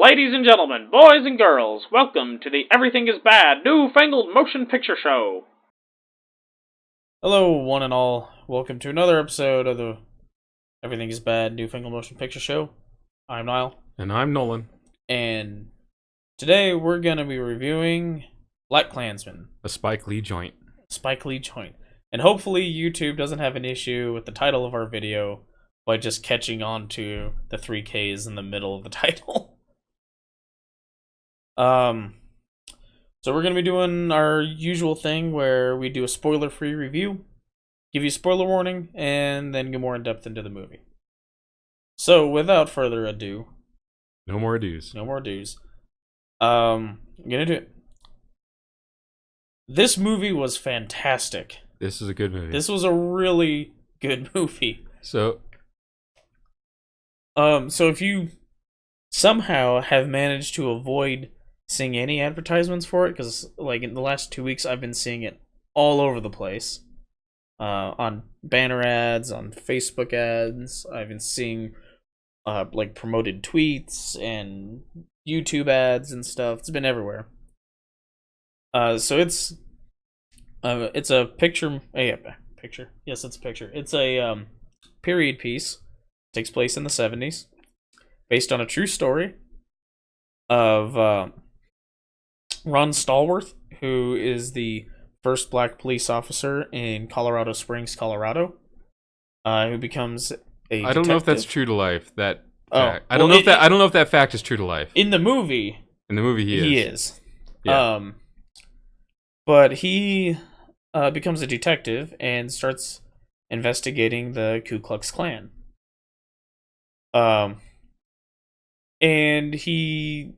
Ladies and gentlemen, boys and girls, welcome to the Everything is Bad new Fangled motion picture show. Hello, one and all. Welcome to another episode of the Everything is Bad new Fangled motion picture show. I'm Niall. And I'm Nolan. And today we're going to be reviewing Blackkklansman. A Spike Lee joint. Spike Lee joint. And hopefully YouTube doesn't have an issue with the title of our video by just catching on to the 3Ks in the middle of the title. So we're going to be doing our usual thing where we do a spoiler-free review, give you a spoiler warning, and then get more in-depth into the movie. So, without further ado... No more ados. No more ados. I'm going to do it. This movie was fantastic. This is a good movie. This was a really good movie. So if you somehow have managed to avoid seeing any advertisements for it, because like in the last 2 weeks I've been seeing it all over the place, on banner ads, on Facebook ads. I've been seeing like promoted tweets and YouTube ads and stuff. It's been everywhere. So it's a picture. Picture. Yes, it's a picture. It's a period piece. Takes place in the 70s, based on a true story of Ron Stallworth, who is the first black police officer in Colorado Springs, Colorado, who becomes a detective. I don't know if that's true to life. I don't well, know if that fact is true to life. In the movie. In the movie, he is. Yeah. But he becomes a detective and starts investigating the Ku Klux Klan. And he,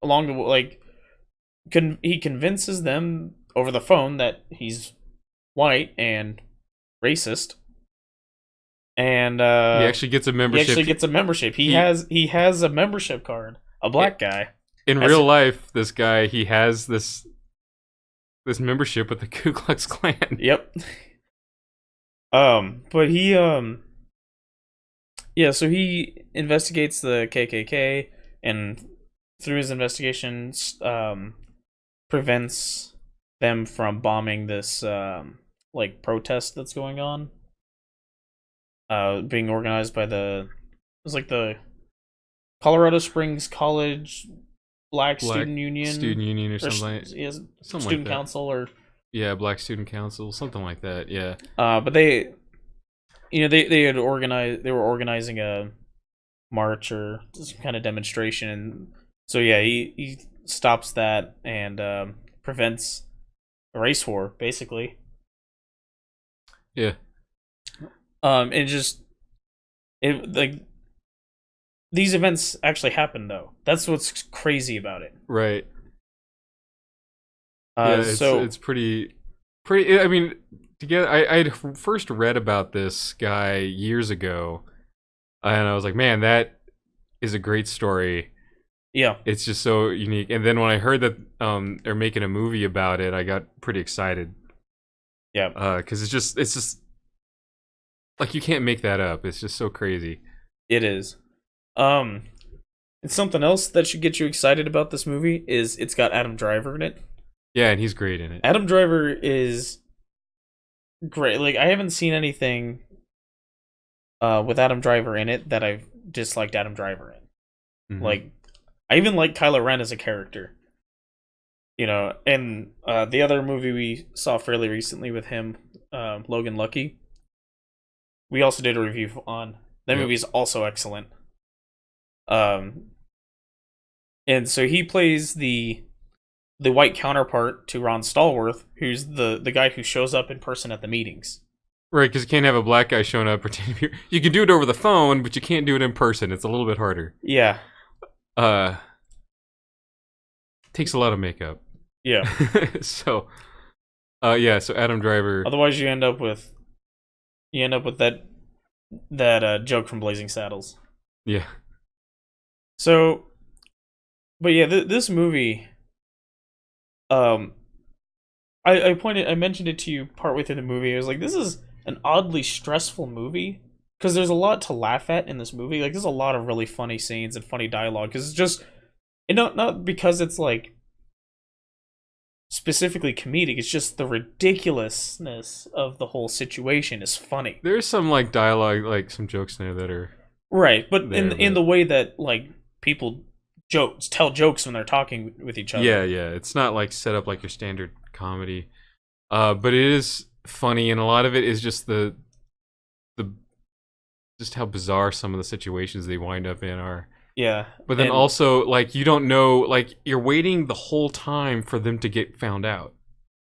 along the he convinces them over the phone that he's white and racist. And he actually gets a membership. He has a membership card. A black guy. In real life, this guy, he has this membership with the Ku Klux Klan. Yep. But he so he investigates the KKK, and through his investigations, prevents them from bombing this protest that's going on. Being organized by the Colorado Springs College Black Student Union or something. Student Council or Black Student Council, something like that. Yeah. But they had organized. They were organizing a march or some kind of demonstration, and so he stops that and prevents a race war, basically. Yeah. These events actually happened, though. That's what's crazy about it. Right. It's pretty. I mean, together, I'd first read about this guy years ago, and I was like, man, that is a great story. Yeah. It's just so unique. And then when I heard that they're making a movie about it, I got pretty excited. Yeah. Because it's just like, you can't make that up. It's just so crazy. It is. And something else that should get you excited about this movie is it's got Adam Driver in it. Yeah, and he's great in it. Adam Driver is great. Like, I haven't seen anything with Adam Driver in it that I've disliked Adam Driver in. Mm-hmm. Like, I even like Kylo Ren as a character. And the other movie we saw fairly recently with him, Logan Lucky, we also did a review on. That movie is also excellent. And so he plays the white counterpart to Ron Stallworth, who's the guy who shows up in person at the meetings. Right, because you can't have a black guy showing up pretending to be... You can do it over the phone, but you can't do it in person. It's a little bit harder. Yeah. Takes a lot of makeup. Yeah. So Adam Driver... Otherwise you end up with that joke from Blazing Saddles. Yeah. So, but yeah, this movie, I mentioned it to you partway through the movie. I was like, this is an oddly stressful movie because there's a lot to laugh at in this movie. Like, there's a lot of really funny scenes and funny dialogue because it's just and not because it's like specifically comedic. It's just the ridiculousness of the whole situation is funny. There's some like dialogue, like some jokes in there that are Right, but there, in the way that like people tell jokes when they're talking with each other. Yeah. It's not like set up like your standard comedy, but it is funny, and a lot of it is just the just how bizarre some of the situations they wind up in are. Yeah. But then also, like, you don't know, like, you're waiting the whole time for them to get found out.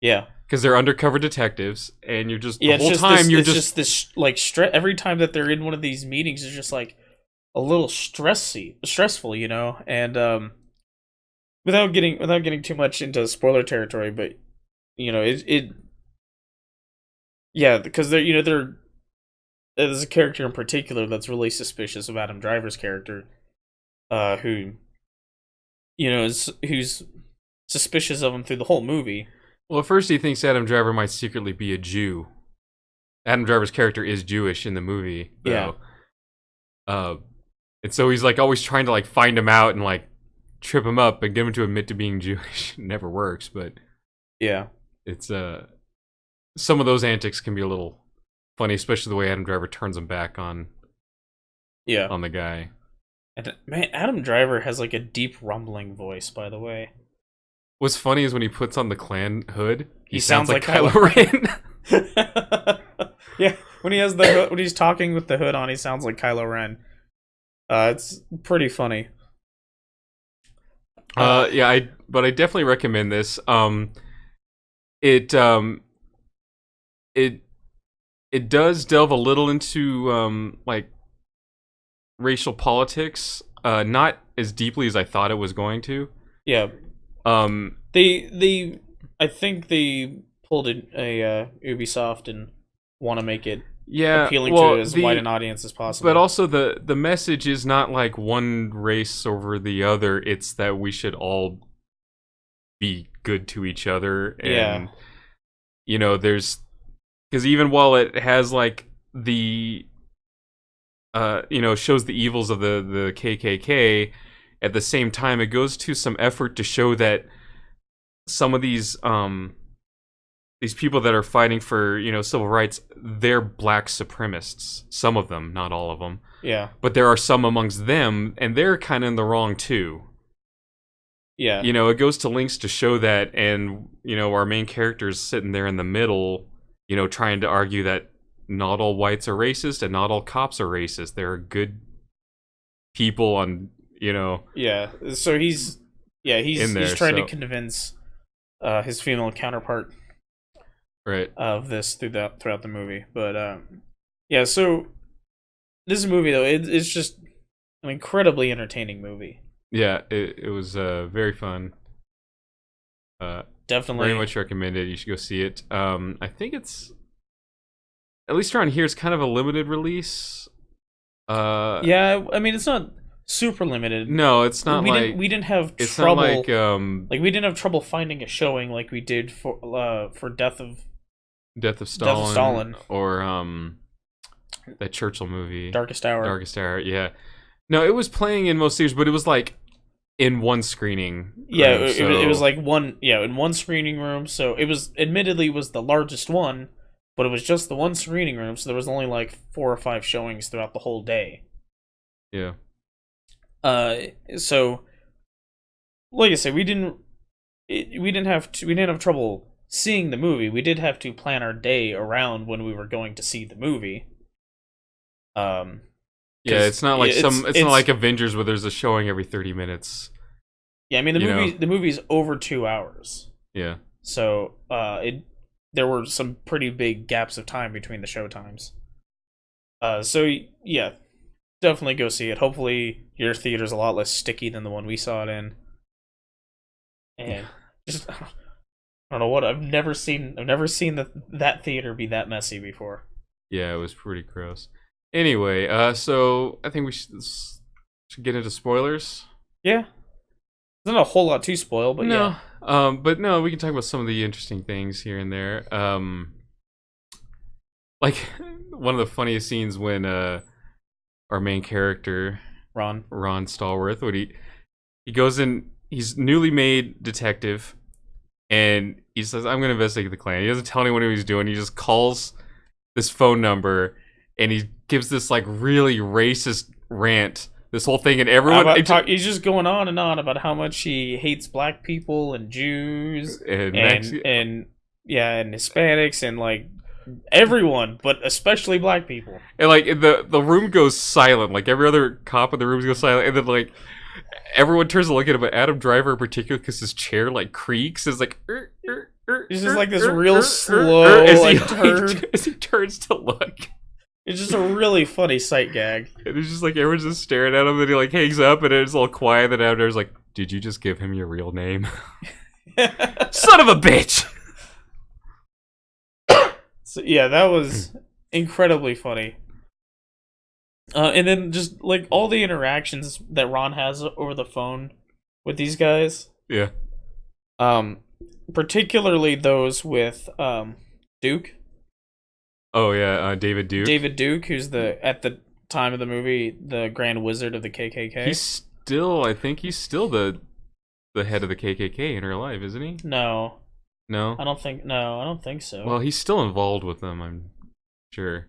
Yeah. Because they're undercover detectives, and you're just, yeah, the whole time, you're just this, like, every time that they're in one of these meetings, it's just, like, a little stressful, you know? And, without getting too much into spoiler territory, but, you know, yeah, because there's a character in particular that's really suspicious of Adam Driver's character, who, you know, who's suspicious of him through the whole movie. Well, at first he thinks Adam Driver might secretly be a Jew. Adam Driver's character is Jewish in the movie, though. Yeah. And so he's, like, always trying to, like, find him out and, like, trip him up and get him to admit to being Jewish. It never works, but... Yeah. It's, some of those antics can be a little funny, especially the way Adam Driver turns him back on the guy. And, man, Adam Driver has like a deep rumbling voice, by the way. What's funny is when he puts on the Klan hood, he sounds like Kylo Ren. Yeah, when he has the hood, when he's talking with the hood on, he sounds like Kylo Ren. It's pretty funny. Yeah, but I definitely recommend this. It does delve a little into like racial politics, not as deeply as I thought it was going to. Yeah. They I think they pulled a Ubisoft and want to make it appealing to as wide an audience as possible. But also the message is not like one race over the other. It's that we should all be good to each other. And, you know, because even while it has like the, you know, shows the evils of the KKK, at the same time, it goes to some effort to show that some of these people that are fighting for, you know, civil rights, they're black supremacists. Some of them, not all of them. Yeah. But there are some amongst them, and they're kind of in the wrong too. Yeah. You know, it goes to lengths to show that, and, you know, our main character's sitting there in the middle, you know, trying to argue that not all whites are racist and not all cops are racist. There are good people on, you know. Yeah. So he's trying to convince his female counterpart of this throughout the movie. But yeah, so this movie though, it's just an incredibly entertaining movie. Yeah, it was very fun. Definitely very much recommended. You should go see it. I think it's, at least around here, it's kind of a limited release. Yeah, I mean, it's not super limited. No, it's not. We didn't have trouble. Like we didn't have trouble finding a showing like we did for Death of Stalin, or that Churchill movie, Darkest Hour. Yeah. No, it was playing in most theaters, but it was like in one screening. Yeah, it was like in one screening room. So it was admittedly was the largest one, but it was just the one screening room. So there was only like 4 or 5 showings throughout the whole day. Yeah. So, like I said, we didn't have trouble seeing the movie. We did have to plan our day around when we were going to see the movie. Yeah, it's not like it's not like Avengers where there's a showing every 30 minutes. Yeah, I mean the movie's over 2 hours. Yeah. So, there were some pretty big gaps of time between the show times. So yeah, definitely go see it. Hopefully your theater's a lot less sticky than the one we saw it in. And just I don't know what I've never seen that theater be that messy before. Yeah, it was pretty gross. Anyway, so I think we should get into spoilers. Yeah. There's not a whole lot to spoil, but no. But no, we can talk about some of the interesting things here and there. Like one of the funniest scenes when our main character, Ron Stallworth, when he goes in he's newly made detective, and he says, "I'm going to investigate the Klan." He doesn't tell anyone what he's doing. He just calls this phone number, and he gives this like really racist rant. This whole thing, and everyone he's just going on and on about how much he hates black people and Jews and Hispanics and like everyone, but especially black people. And like the room goes silent. Like every other cop in the room goes silent, and then like everyone turns to look at him, but Adam Driver in particular, because his chair like creaks, is like. It's just like this real slow turn as he turns to look. It's just a really funny sight gag. And it's just like everyone's just staring at him, and he like hangs up, and it's all quiet. And Adam Driver's like, "Did you just give him your real name?" Son of a bitch. So yeah, that was incredibly funny. And then just like all the interactions that Ron has over the phone with these guys. Yeah. Particularly those with Duke. Oh yeah, David Duke. David Duke, who's at the time of the movie the Grand Wizard of the KKK. I think he's still the head of the KKK in real life, isn't he? No. I don't think so. Well, he's still involved with them, I'm sure.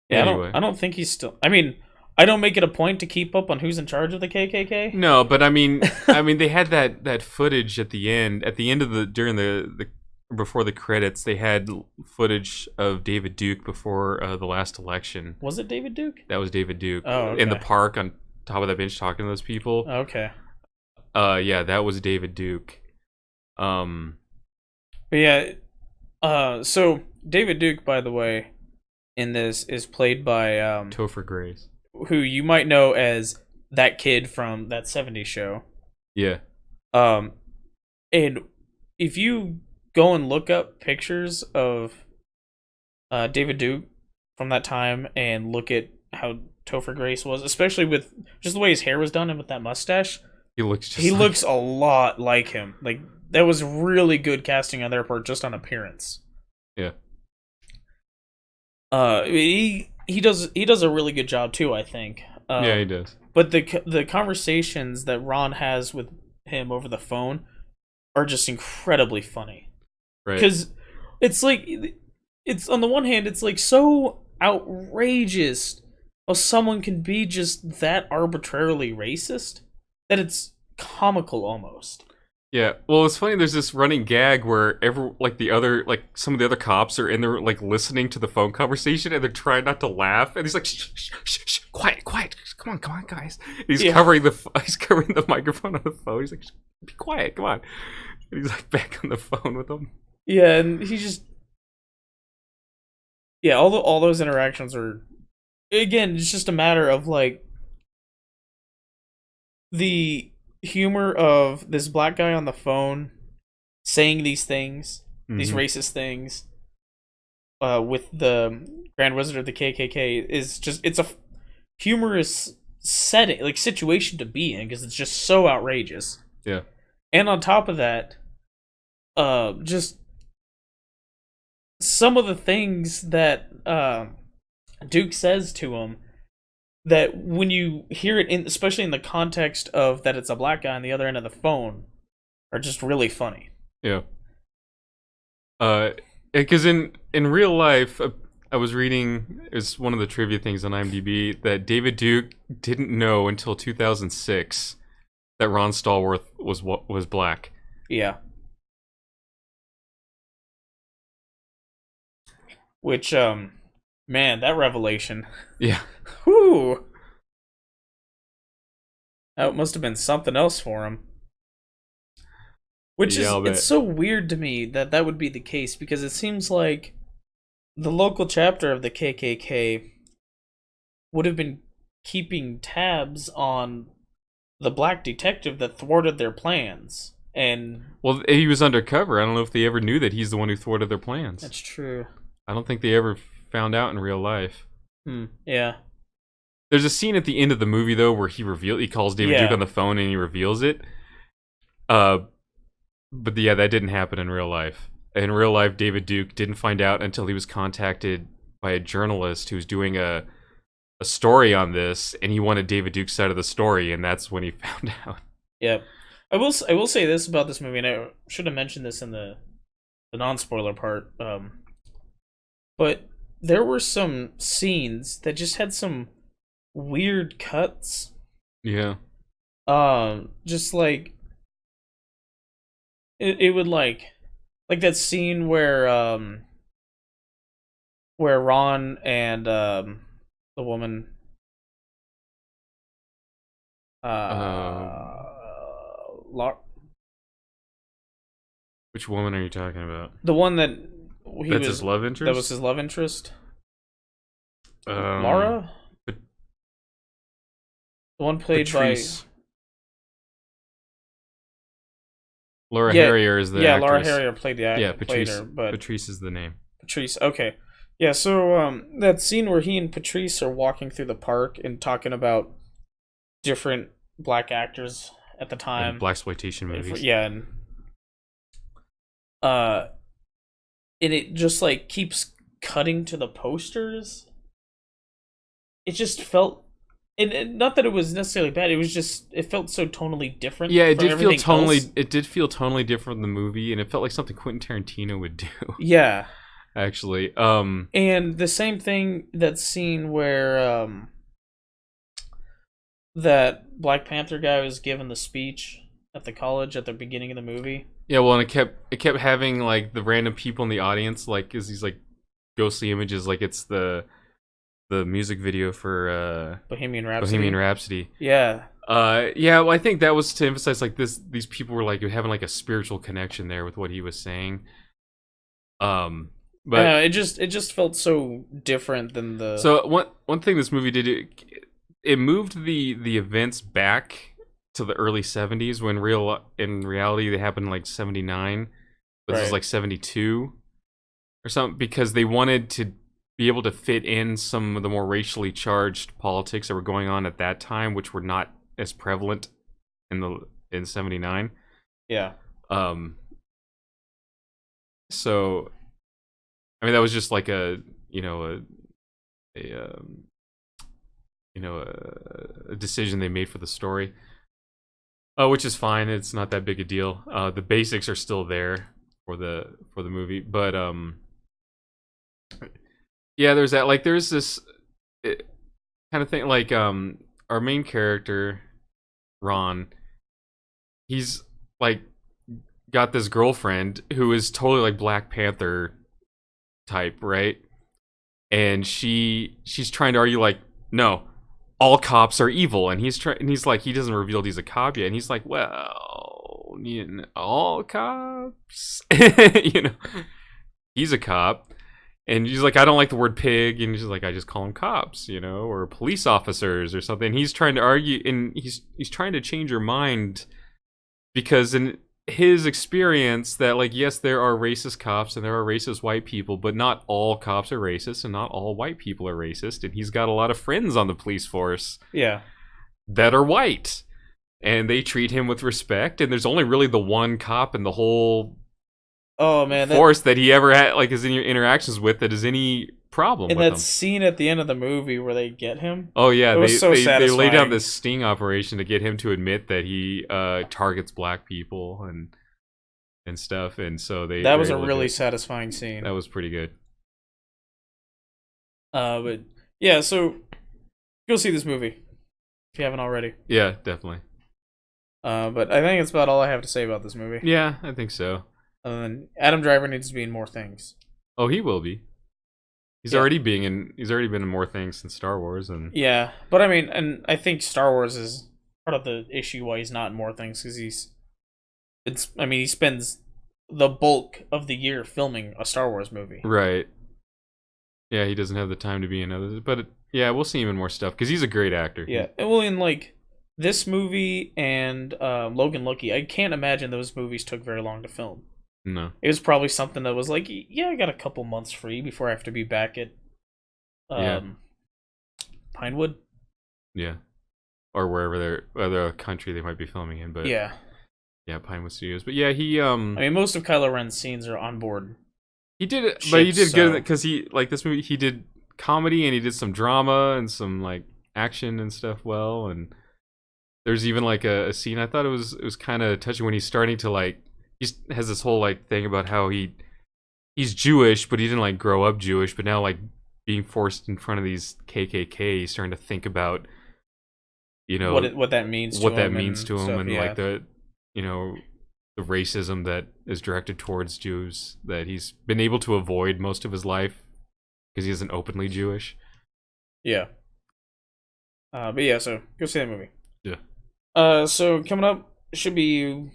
Yeah, anyway. I don't think he's still. I mean, I don't make it a point to keep up on who's in charge of the KKK. No, but I mean, they had that footage at the end of before the credits. They had footage of David Duke before the last election. Was it David Duke? That was David Duke. Oh, okay. In the park on top of that bench talking to those people. Okay. Yeah, that was David Duke. But yeah, so David Duke, by the way, in this is played by Topher Grace, who you might know as that kid from that '70s show. Yeah. And if you go and look up pictures of David Duke from that time and look at how Topher Grace was, especially with just the way his hair was done and with that mustache, he looks a lot like him. Like that was really good casting on their part just on appearance. Yeah. He does a really good job too, I think. Yeah, he does. But the conversations that Ron has with him over the phone are just incredibly funny. Right. Because it's like it's on the one hand it's like so outrageous how someone can be just that arbitrarily racist that it's comical almost. Yeah, well, it's funny. There's this running gag where some of the other cops are in there, like listening to the phone conversation, and they're trying not to laugh. And he's like, "Shh, shh, shh, shh, quiet, come on, guys." And he's covering the microphone on the phone. He's like, "Be quiet, come on." And he's like back on the phone with them. Yeah, and he just, all those interactions are, again, it's just a matter of like the humor of this black guy on the phone saying these things, these racist things, with the Grand Wizard of the KKK is just, it's a humorous setting, like situation to be in because it's just so outrageous. Yeah. And on top of that, just some of the things that Duke says to him, that when you hear it, especially in the context of that it's a black guy on the other end of the phone, are just really funny. Yeah. Because in real life, I was reading, it's one of the trivia things on IMDb, that David Duke didn't know until 2006 that Ron Stallworth was black. Yeah. Which, man, that revelation. Yeah. Whew. That must have been something else for him. Which it's so weird to me that would be the case, because it seems like the local chapter of the KKK would have been keeping tabs on the black detective that thwarted their plans. And well, he was undercover. I don't know if they ever knew that he's the one who thwarted their plans. That's true. I don't think they ever found out in real life. Yeah. There's a scene at the end of the movie though where he calls David Duke on the phone and he reveals it. But yeah, that didn't happen in real life. In real life, David Duke didn't find out until he was contacted by a journalist who's doing a story on this, and he wanted David Duke's side of the story, and that's when he found out. Yep. I will say this about this movie, and I should have mentioned this in the non-spoiler part. But there were some scenes that just had some weird cuts. Yeah. Just like it would like that scene where Ron and the woman Lar- Which woman are you talking about? the one that That's his love interest? That was his love interest. Laura? Laura? The one played Patrice. by Laura Harrier is the actress. Laura Harrier played the actor. Yeah, Patrice. Her, but Patrice is the name. Patrice, okay. Yeah, so that scene where he and Patrice are walking through the park and talking about different black actors at the time. And blaxploitation movies. Yeah, and it just like keeps cutting to the posters. It just felt, and not that it was necessarily bad. It was just, it felt so tonally different. Yeah, it did feel tonally. It did feel tonally different than the movie, and it felt like something Quentin Tarantino would do. Yeah, actually. And the same thing, that scene where that Black Panther guy was giving the speech at the college at the beginning of the movie. Yeah, well, and it kept having like the random people in the audience, like as these like ghostly images, like it's the music video for Bohemian Rhapsody. Bohemian Rhapsody. Yeah. Yeah, well, I think that was to emphasize like these people were like having like a spiritual connection there with what he was saying. But it just felt so different than the. So one thing this movie did, it moved the events back to the early 70s when in reality they happened in like 79, but this is like 72 or something, because they wanted to be able to fit in some of the more racially charged politics that were going on at that time, which were not as prevalent in 79. Yeah. So I mean, that was just like a decision they made for the story, which is fine. It's not that big a deal. The basics are still there for the movie, but yeah, there's that. Like, there's this kind of thing. Like, our main character, Ron, he's like got this girlfriend who is totally like Black Panther type, right? And she's trying to argue like, no, all cops are evil, and he's like, he doesn't reveal he's a cop yet, and he's like, well, all cops, he's a cop, and he's like, I don't like the word pig, and he's like, I just call them cops, or police officers or something. He's trying to argue, and he's trying to change her mind, because in his experience that, like, yes, there are racist cops and there are racist white people, but not all cops are racist and not all white people are racist, and he's got a lot of friends on the police force that are white, and they treat him with respect, and there's only really the one cop in the whole force that he ever had, like, his interactions with, that is any problem with him. And that scene at the end of the movie where they get him, oh yeah, it was so satisfying. They laid down this sting operation to get him to admit that he targets black people and stuff, and so that was a really satisfying scene. That was pretty good. But yeah, so go see this movie if you haven't already. Yeah, definitely. But I think that's about all I have to say about this movie. Yeah, I think so. And Adam Driver needs to be in more things. Oh, he will be. He's already been in more things than Star Wars, and yeah, but I mean, and I think Star Wars is part of the issue why he's not in more things, because he spends the bulk of the year filming a Star Wars movie. Right. Yeah, he doesn't have the time to be in others, but yeah, we'll see him in more stuff because he's a great actor. Yeah, well, in like this movie and Logan Lucky, I can't imagine those movies took very long to film. No. It was probably something that was like, yeah, I got a couple months free before I have to be back at Pinewood. Yeah. Or wherever other country they might be filming in, but yeah, Pinewood Studios. But yeah, he I mean, most of Kylo Ren's scenes are on board. He did it, but he did good because this movie, he did comedy and he did some drama and some like action and stuff well, and there's even like a scene I thought it was kind of touching when he's starting to like he has this whole like thing about how he's Jewish, but he didn't like grow up Jewish, but now like being forced in front of these KKK, he's starting to think about, you know, what that means to him and yeah. like the, you know, the racism that is directed towards Jews that he's been able to avoid most of his life because he isn't openly Jewish. Yeah. But yeah, so go see that movie. Yeah. So coming up should be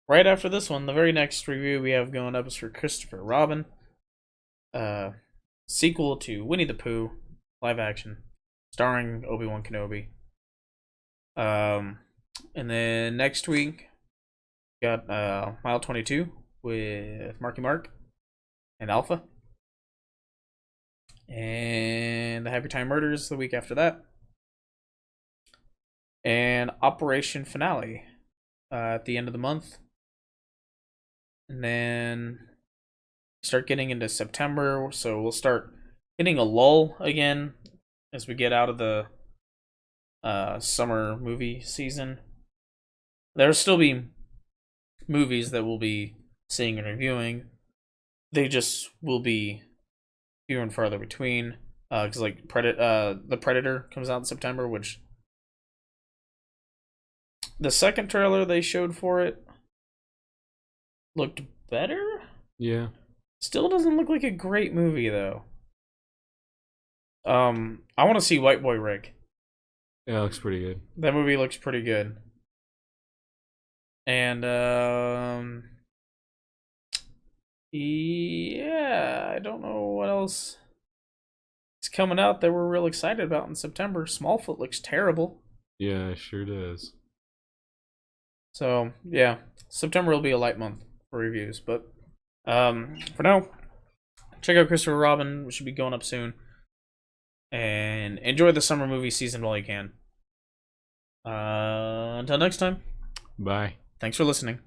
right after this one. The very next review we have going up is for Christopher Robin. Sequel to Winnie the Pooh, live action, starring Obi-Wan Kenobi. And then next week, we got Mile 22 with Marky Mark and Alpha. And the Happy Time Murders the week after that. And Operation Finale at the end of the month. And then start getting into September, so we'll start hitting a lull again as we get out of the summer movie season. There'll still be movies that we'll be seeing and reviewing. They just will be fewer and farther between. Because like the Predator comes out in September, which the second trailer they showed for it looked better. Yeah. Still doesn't look like a great movie though. I want to see White Boy Rick. Yeah, it looks pretty good. That movie looks pretty good. And yeah, I don't know what else is coming out that we're real excited about in September. Smallfoot looks terrible. Yeah, it sure does. So yeah, September will be a light month for reviews, but for now, check out Christopher Robin. We should be going up soon. And enjoy the summer movie season while you can. Until next time. Bye. Thanks for listening.